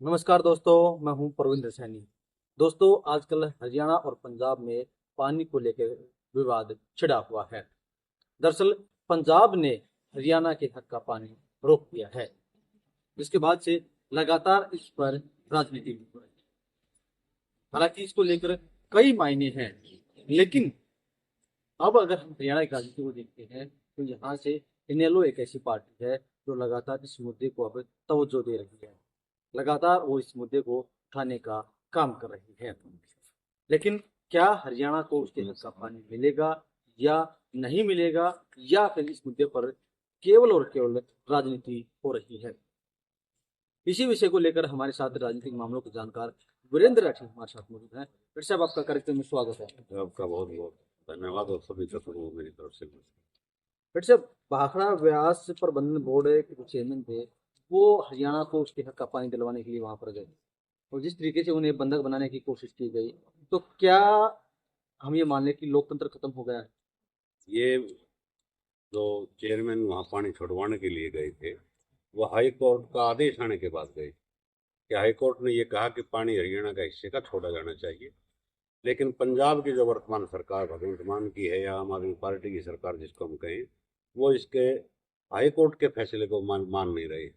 नमस्कार दोस्तों, मैं हूं प्रविंद्र सैनी। दोस्तों, आजकल हरियाणा और पंजाब में पानी को लेकर विवाद छिड़ा हुआ है। दरअसल पंजाब ने हरियाणा के हक का पानी रोक दिया है, जिसके बाद से लगातार इस पर राजनीति भी हो रही है। हालांकि इसको लेकर कई मायने हैं, लेकिन अब अगर हम हरियाणा की राजनीति को देखते हैं तो यहाँ से इनेलो एक ऐसी पार्टी है जो लगातार इस मुद्दे को अब तवज्जो दे रही है। लगातार वो इस मुद्दे को उठाने का काम कर रही है। लेकिन क्या हरियाणा को उसके हक का पानी मिलेगा या नहीं मिलेगा, या फिर इस मुद्दे पर केवल और केवल राजनीति हो रही है? इसी विषय को लेकर हमारे साथ राजनीतिक मामलों के जानकार वीरेंद्र राठी हमारे साथ मौजूद हैं। फिर साहब, आपका कार्यक्रम में स्वागत है। आपका बहुत बहुत धन्यवाद और सभी दर्शकों को मेरी तरफ से। फिर से भाखड़ा व्यास प्रबंधन बोर्ड के जो चेयरमैन थे, वो हरियाणा को उसके हक का पानी दिलवाने के लिए वहां पर गए, और जिस तरीके से उन्हें बंधक बनाने की कोशिश की गई, तो क्या हम ये मान लें कि लोकतंत्र खत्म हो गया है? ये जो चेयरमैन वहाँ पानी छुड़वाने के लिए गए थे, वो हाई कोर्ट का आदेश आने के बाद गए कि हाई कोर्ट ने ये कहा कि पानी हरियाणा का हिस्से का छोड़ा जाना चाहिए। लेकिन पंजाब की जो वर्तमान सरकार भगवंत मान की है या आम आदमी पार्टी की सरकार जिसको हम कहें, वो इसके हाई कोर्ट के फैसले को मान नहीं रहे।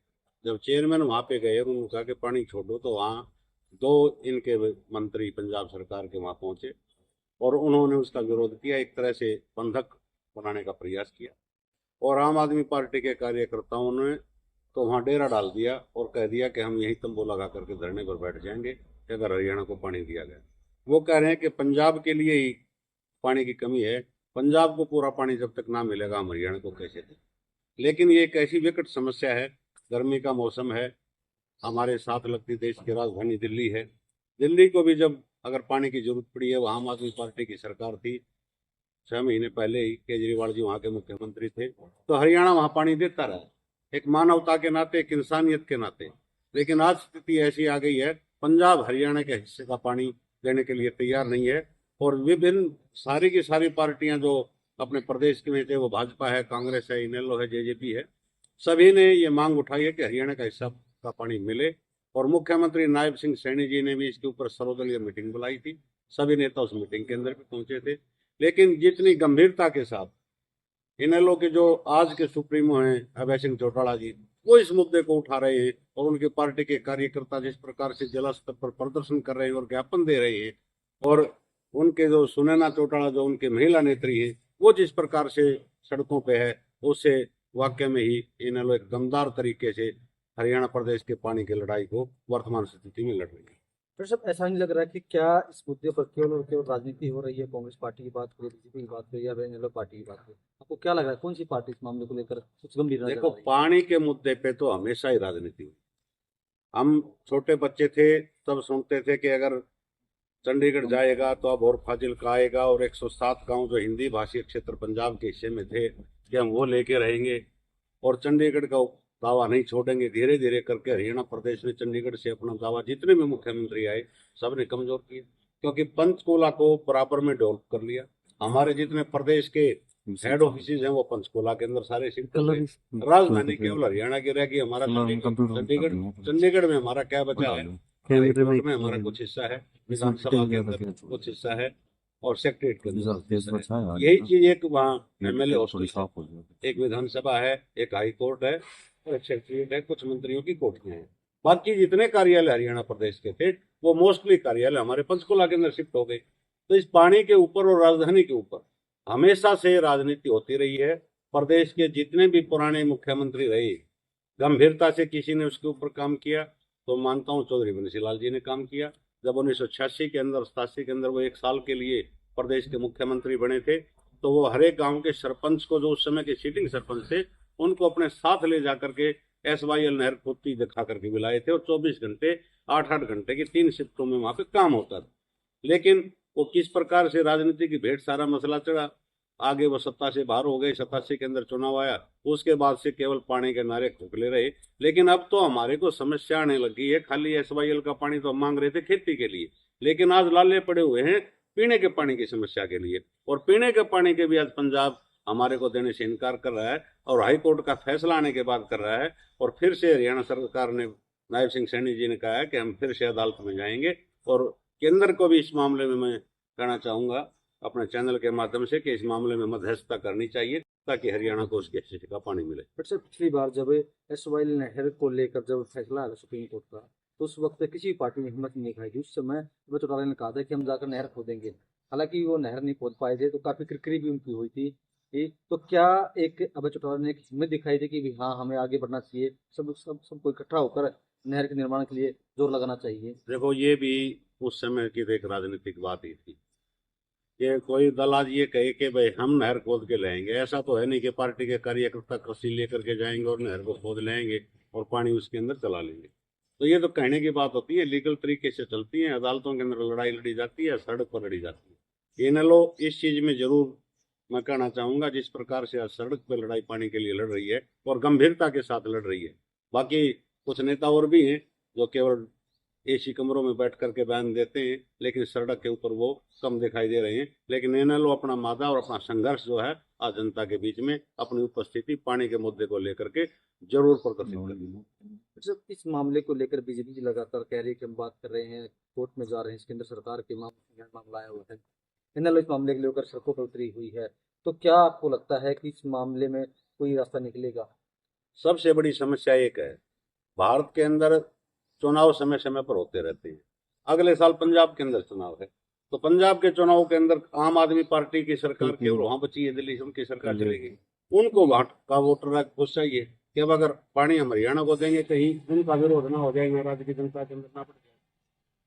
जब चेयरमैन वहाँ पे गए और उन्होंने कहा कि पानी छोड़ो, तो वहाँ दो इनके मंत्री पंजाब सरकार के वहाँ पहुंचे और उन्होंने उसका विरोध किया, एक तरह से बंधक बनाने का प्रयास किया। और आम आदमी पार्टी के कार्यकर्ताओं ने तो वहाँ डेरा डाल दिया और कह दिया कि हम यहीं तंबू लगा करके धरने पर बैठ जाएंगे कि अगर हरियाणा को पानी दिया गया। वो कह रहे हैं कि पंजाब के लिए ही पानी की कमी है, पंजाब को पूरा पानी जब तक ना मिलेगा हम हरियाणा को कैसे दें। लेकिन ये एक ऐसी विकट समस्या है, गर्मी का मौसम है, हमारे साथ लगती देश की राजधानी दिल्ली है। दिल्ली को भी जब अगर पानी की जरूरत पड़ी है, वो आम आदमी पार्टी की सरकार थी, 6 महीने पहले ही केजरीवाल जी वहाँ के मुख्यमंत्री थे, तो हरियाणा वहाँ पानी देता रहा, एक मानवता के नाते, एक इंसानियत के नाते। लेकिन आज स्थिति ऐसी आ गई है, पंजाब हरियाणा के हिस्से का पानी देने के लिए तैयार नहीं है। और विभिन्न सारी की सारी पार्टियां जो अपने प्रदेश में थे, वो भाजपा है, कांग्रेस है, इनेलो है, जेजेपी है, सभी ने ये मांग उठाई है कि हरियाणा का हिस्सा का पानी मिले। और मुख्यमंत्री नायब सिंह सैनी जी ने भी इसके ऊपर सर्वदलीय मीटिंग बुलाई थी, सभी नेता उस मीटिंग के अंदर भी पहुंचे थे। लेकिन जितनी गंभीरता के साथ इनेलो के जो आज के सुप्रीमो हैं अभय सिंह चौटाला जी, वो इस मुद्दे को उठा रहे हैं, और उनके पार्टी के कार्यकर्ता जिस प्रकार से जिला स्तर पर प्रदर्शन कर रहे हैं और ज्ञापन दे रहे हैं, और उनके जो सुनैना चौटाला जो उनके महिला नेत्री है, वो जिस प्रकार से सड़कों पे है, उससे वाकई में ही इनेलो एक दमदार तरीके से हरियाणा प्रदेश के पानी की लड़ाई को वर्तमान स्थिति में लड़ रही है। फिर सब ऐसा नहीं लग रहा कि क्या इस मुद्दे पर केवल और केवल राजनीति हो रही है? कांग्रेस पार्टी की बात करें, बीजेपी की बात करें, या फिर इनेलो पार्टी की बात करें, आपको क्या लग रहा है कौन सी पार्टी इस मामले को लेकर कुछ गंभीर नजर देखो, आ रही है? पानी के मुद्दे पे तो हमेशा ही राजनीति हुई। हम छोटे बच्चे थे तब सुनते थे कि अगर चंडीगढ़ जाएगा तो अब और फाजिल्का आएगा, और 107 गांव जो हिंदी भाषी क्षेत्र पंजाब के हिस्से में थे कि हम वो लेके रहेंगे और चंडीगढ़ का दावा नहीं छोड़ेंगे। धीरे धीरे करके हरियाणा प्रदेश ने चंडीगढ़ से अपना दावा, जितने भी मुख्यमंत्री आए सबने कमजोर किया, क्योंकि पंचकूला को बराबर में डेवलप कर लिया। हमारे जितने प्रदेश के हेड ऑफिस हैं वो पंचकूला के अंदर सारे शिफ्ट कर गए। राजधानी केवल हरियाणा की रह गई, हमारा चंडीगढ़। चंडीगढ़ में हमारा क्या बचा है? हाईकोर्ट में हमारा कुछ हिस्सा है, विधानसभा के अंदर कुछ हिस्सा है, और सेक्रेटरीट के अंदर यही चीज। एक वहाँ एमएलए हॉस्टल, एक विधानसभा है, एक हाई कोर्ट है, और एक सेक्रेटरीट है, कुछ मंत्रियों की कोठियां हैं। बाकी जितने कार्यालय हरियाणा प्रदेश के थे, वो मोस्टली कार्यालय हमारे पंचकुला के अंदर शिफ्ट हो गए। तो इस पानी के ऊपर और राजधानी के ऊपर हमेशा से राजनीति होती रही है। प्रदेश के जितने भी पुराने मुख्यमंत्री रहे, गंभीरता से किसी ने उसके ऊपर काम किया तो मानता हूँ चौधरी बंसीलाल जी ने काम किया। जब 1986 के अंदर 87 के अंदर वो 1 साल के लिए प्रदेश के मुख्यमंत्री बने थे, तो वो हर एक गांव के सरपंच को, जो उस समय के सीटिंग सरपंच थे, उनको अपने साथ ले जाकर के SYL नहर खोदती दिखा करके बुलाए थे, और 24 घंटे 8-8 घंटे की 3 शिफ्टों में वहां पे काम होता था। लेकिन वो किस प्रकार से राजनीति की भेंट सारा मसला चढ़ा, आगे वो सत्ता से बाहर हो गए। 87 के अंदर चुनाव आया, उसके बाद से केवल पानी के नारे खोखले रहे। लेकिन अब तो हमारे को समस्या आने लगी है, खाली SYL का पानी तो हम मांग रहे थे खेती के लिए, लेकिन आज लाले पड़े हुए हैं पीने के पानी की समस्या के लिए। और पीने के पानी के भी आज पंजाब हमारे को देने से इनकार कर रहा है, और हाई कोर्ट का फैसला आने के बाद कर रहा है। और फिर से हरियाणा सरकार ने नायब सिंह सैनी जी ने कहा है कि हम फिर से अदालत में जाएंगे, और केंद्र को भी इस मामले में मैं कहना चाहूंगा अपने चैनल के माध्यम से कि इस मामले में मध्यस्थता करनी चाहिए, ताकि हरियाणा को उसके हिस्से का पानी मिले। बट सर, पिछली बार जब एसवाइल नहर को लेकर जब फैसला आया सुप्रीम कोर्ट का, तो उस वक्त किसी पार्टी ने हिम्मत नहीं दिखाई थी। उस समय अभय चौटाला ने कहा था कि हम जाकर नहर खोदेंगे। हालांकि वो नहर नहीं खोद पाए थे, तो काफी किरकिरी भी उनकी हुई थी। तो क्या एक अभय चौटाला ने एक हिम्मत दिखाई थी कि भी हाँ, हमें आगे बढ़ना चाहिए, सबको इकट्ठा होकर नहर के निर्माण के लिए जोर लगाना चाहिए? देखो, ये भी उस समय की एक राजनीतिक बात ही थी कि कोई दल आज ये कहे कि भाई हम नहर खोद के लाएंगे। ऐसा तो है नहीं कि पार्टी के कार्यकर्ता कृषि लेकर के जाएंगे और नहर को खोद लाएंगे और पानी उसके अंदर चला लेंगे। तो ये तो कहने की बात होती है, लीगल तरीके से चलती है, अदालतों के अंदर लड़ाई लड़ी जाती है, सड़क पर लड़ी जाती है। इनेलो इस चीज में जरूर मैं कहना चाहूंगा, जिस प्रकार से आज सड़क पर लड़ाई पानी के लिए लड़ रही है और गंभीरता के साथ लड़ रही है। बाकी कुछ नेता और भी हैं जो केवल एसी कमरों में बैठ करके बयान देते हैं, लेकिन सड़क के ऊपर वो कम दिखाई दे रहे हैं। लेकिन इनेलो अपना मादा और अपना संघर्ष जो है आज जनता के बीच में अपनी उपस्थिति पानी के मुद्दे को लेकर के जरूर प्रदर्शित करेगी। जब इस मामले को लेकर बीजेपी लगातार कह रही है कि हम बात कर रहे हैं, कोर्ट में जा रहे हैं, केंद्र सरकार के मामला आया हुआ है, इनेलो इस मामले को लेकर सड़कों पर उतरी हुई है, तो क्या आपको लगता है कि इस मामले में कोई रास्ता निकलेगा? सबसे बड़ी समस्या एक है, भारत के अंदर चुनाव समय समय पर होते रहते हैं। अगले साल पंजाब के अंदर चुनाव है, तो पंजाब के चुनाव के अंदर आम आदमी पार्टी की सरकार केवल वहां बची है, दिल्ली से उनकी सरकार चलेगी। उनको वहां का वोटर खुश चाहिए कि अब अगर पानी हम हरियाणा को देंगे, कहीं उनका विरोध ना हो जाएगा, राज्य की जनता के अंदर ना पड़ जाए।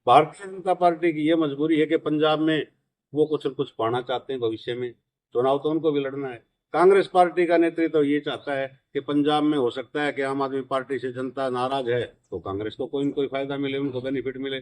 भारतीय जनता पार्टी की यह मजबूरी है कि पंजाब में वो कुछ न कुछ पाना चाहते हैं भविष्य में, चुनाव तो उनको भी लड़ना है। कांग्रेस पार्टी का नेतृत्व ये चाहता है कि पंजाब में हो सकता है कि आम आदमी पार्टी से जनता नाराज है, तो कांग्रेस को कोई न कोई फायदा मिले, उनको बेनिफिट मिले।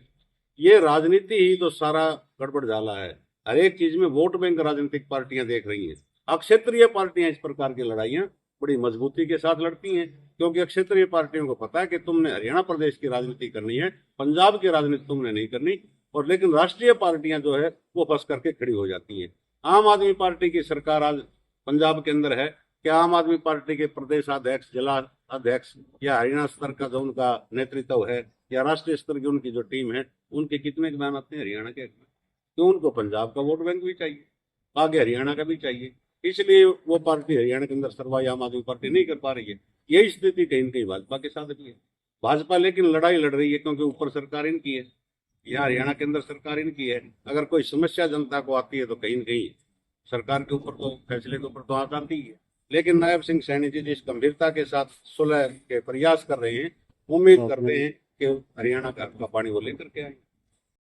ये राजनीति ही तो सारा गड़बड़ झाला है। हर एक चीज में वोट बैंक राजनीतिक पार्टियां देख रही हैं। अक्षेत्रीय पार्टियां इस प्रकार की लड़ाइयां बड़ी मजबूती के साथ लड़ती हैं, क्योंकि अक्षेत्रीय पार्टियों को पता है कि तुमने हरियाणा प्रदेश की राजनीति करनी है, पंजाब की राजनीति तुमने नहीं करनी। और लेकिन राष्ट्रीय पार्टियां जो है वो फंस करके खड़ी हो जाती हैं। आम आदमी पार्टी की सरकार आज पंजाब के अंदर है, क्या आम आदमी पार्टी के प्रदेश अध्यक्ष, जिला अध्यक्ष या हरियाणा स्तर का जो उनका नेतृत्व है या राष्ट्रीय स्तर की उनकी जो टीम है, उनके कितने बयान आते हैं हरियाणा के? क्यों? उनको पंजाब का वोट बैंक भी चाहिए, आगे हरियाणा का भी चाहिए, इसलिए वो पार्टी हरियाणा के अंदर सर्वाई आम आदमी पार्टी नहीं कर पा रही है। यही स्थिति कहीं न कहीं भाजपा के साथ भी है। भाजपा लेकिन लड़ाई लड़ रही है क्योंकि ऊपर सरकार इनकी है, यहाँ हरियाणा के अंदर सरकार इनकी है। अगर कोई समस्या जनता को आती है तो कहीं न कहीं सरकार के ऊपर तो फैसले के ऊपर तो आ जाती है। लेकिन नायब सिंह सैनी जी जिस गंभीरता के साथ सुलह के प्रयास कर रहे हैं, उम्मीद करते हैं कि हरियाणा का पानी वो लेकर के आएंगे।